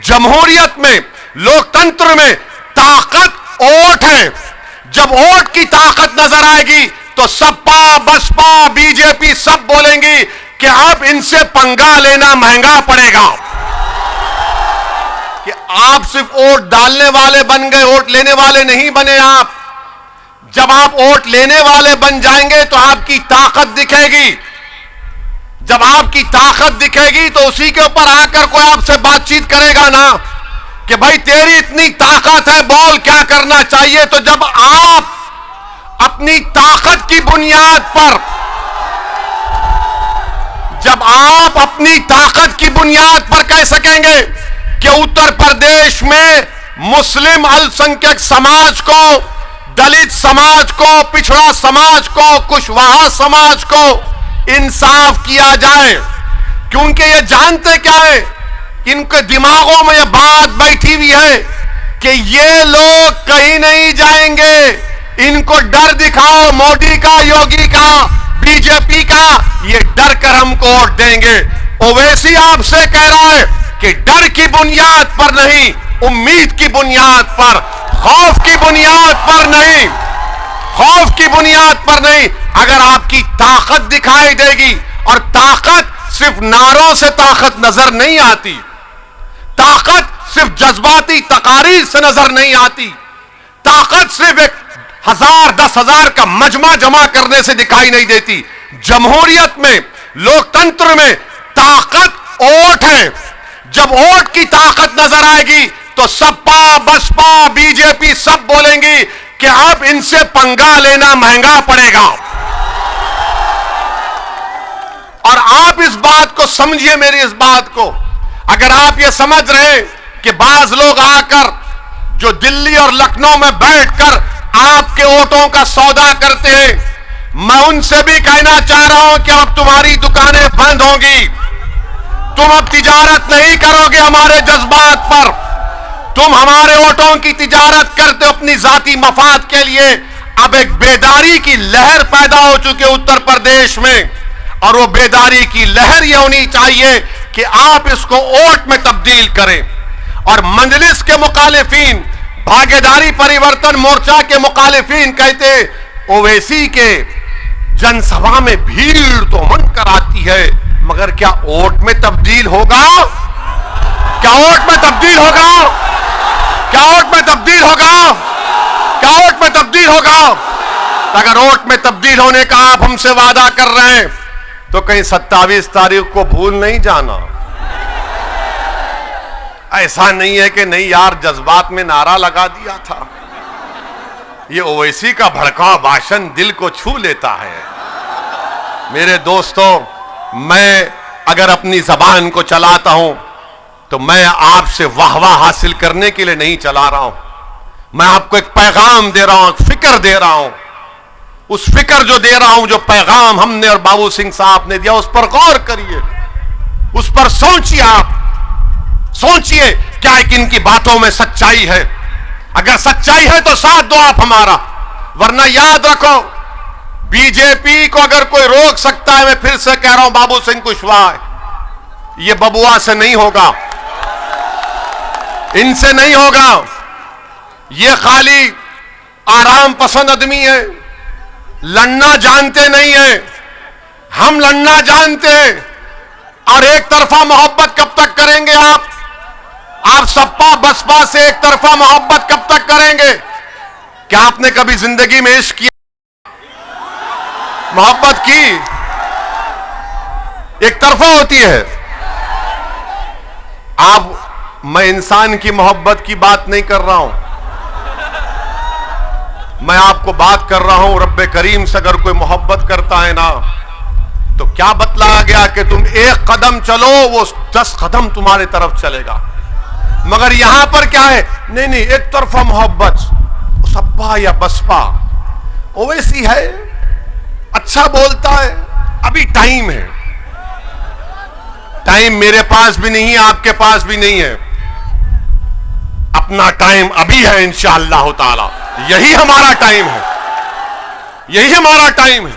जमहूरियत में, लोकतंत्र में ताकत वोट है। जब वोट की ताकत नजर आएगी तो सपा, बसपा, बीजेपी सब बोलेंगी कि अब इनसे पंगा लेना महंगा पड़ेगा। कि आप सिर्फ वोट डालने वाले बन गए, वोट लेने वाले नहीं बने आप। जब आप वोट लेने वाले बन जाएंगे तो आपकी ताकत दिखेगी। जब आपकी ताकत दिखेगी तो उसी के ऊपर आकर कोई आपसे बातचीत करेगा ना कि भाई तेरी इतनी ताकत है, बोल क्या करना चाहिए। तो जब आप अपनी ताकत की बुनियाद पर, जब आप अपनी ताकत की बुनियाद पर कह सकेंगे कि उत्तर प्रदेश में मुस्लिम अल्पसंख्यक समाज को, दलित समाज को, पिछड़ा समाज को, कुशवाहा समाज को इंसाफ किया जाए, क्योंकि ये जानते क्या है, इनके दिमागों में ये बात बैठी हुई है कि ये लोग कहीं नहीं जाएंगे, इनको डर दिखाओ मोदी का, योगी का, बीजेपी का, ये डर कर हमको वोट देंगे। ओवैसी आपसे कह रहा है कि डर की बुनियाद पर नहीं, उम्मीद की बुनियाद पर, खौफ की बुनियाद पर नहीं, खौफ की बुनियाद पर नहीं। अगर आपकी ताकत दिखाई देगी, और ताकत सिर्फ नारों से ताकत नजर नहीं आती, ताकत सिर्फ जज्बाती तकारीर से नजर नहीं आती, ताकत सिर्फ 1000, 10,000 का मजमा जमा करने से दिखाई नहीं देती। जमहूरियत में, लोकतंत्र में ताकत वोट है। जब वोट की ताकत नजर आएगी तो सपा, बसपा, बीजेपी सब बोलेंगी कि अब इनसे पंगा लेना महंगा पड़ेगा। और आप इस बात को समझिए, मेरी इस बात को, अगर आप ये समझ रहे हैं कि बाज लोग आकर जो दिल्ली और लखनऊ में बैठकर आपके वोटों का सौदा करते हैं, मैं उनसे भी कहना चाह रहा हूं कि अब तुम्हारी दुकानें बंद होंगी। तुम अब तिजारत नहीं करोगे हमारे जज्बात पर, तुम हमारे वोटों की तिजारत करते हो अपनी जाती मफाद के लिए। अब एक बेदारी की लहर पैदा हो चुकी है उत्तर प्रदेश में, और वो बेदारी की लहर ये होनी चाहिए कि आप इसको वोट में तब्दील करें। और मंजलिस के मुखालिफिन, भागीदारी परिवर्तन मोर्चा के मुखालिफिन कहते ओवैसी के जनसभा में भीड़ तो मन कराती है, मगर क्या वोट में तब्दील होगा? क्या वोट में तब्दील होगा? क्या वोट में तब्दील होगा? क्या वोट में तब्दील होगा? अगर वोट में तब्दील होने का आप हमसे वादा कर रहे हैं तो कहीं 27 तारीख को भूल नहीं जाना। ऐसा नहीं है कि नहीं यार जज्बात में नारा लगा दिया था। ये ओवैसी का भड़काऊ भाषण दिल को छू लेता है। मेरे दोस्तों, मैं अगर अपनी जबान को चलाता हूं तो मैं आपसे वाहवाह हासिल करने के लिए नहीं चला रहा हूं। मैं आपको एक पैगाम दे रहा हूं, एक फिक्र दे रहा हूं। उस फिक्र जो दे रहा हूं, जो पैगाम हमने और बाबू सिंह साहब ने दिया, उस पर गौर करिए, उस पर सोचिए। आप सोचिए क्या एक इनकी बातों में सच्चाई है। अगर सच्चाई है तो साथ दो आप हमारा, वरना याद रखो बीजेपी को अगर कोई रोक सकता है, मैं फिर से कह रहा हूं बाबू सिंह कुशवाहा, ये बबुआ से नहीं होगा, इनसे नहीं होगा। ये खाली आराम पसंद आदमी है, लड़ना जानते नहीं है। हम लड़ना जानते हैं। और एक तरफा मोहब्बत कब तक करेंगे आप सपा बसपा से एक तरफा मोहब्बत कब तक करेंगे? क्या आपने कभी जिंदगी में इश्क किया, मोहब्बत की? एक तरफा होती है। मैं इंसान की मोहब्बत की बात नहीं कर रहा हूं, मैं आपको बात कर रहा हूं रब्बे करीम से। अगर कोई मोहब्बत करता है ना, तो क्या बतलाया गया कि तुम एक कदम चलो, वो 10 कदम तुम्हारे तरफ चलेगा। मगर यहां पर क्या है? नहीं, एक तरफा मोहब्बत, सपा या बसपा। ओवैसी है, अच्छा बोलता है, अभी टाइम है। टाइम मेरे पास भी नहीं है, आपके पास भी नहीं है। अपना टाइम अभी है इंशाअल्लाह ताला। यही हमारा टाइम है, यही हमारा टाइम है।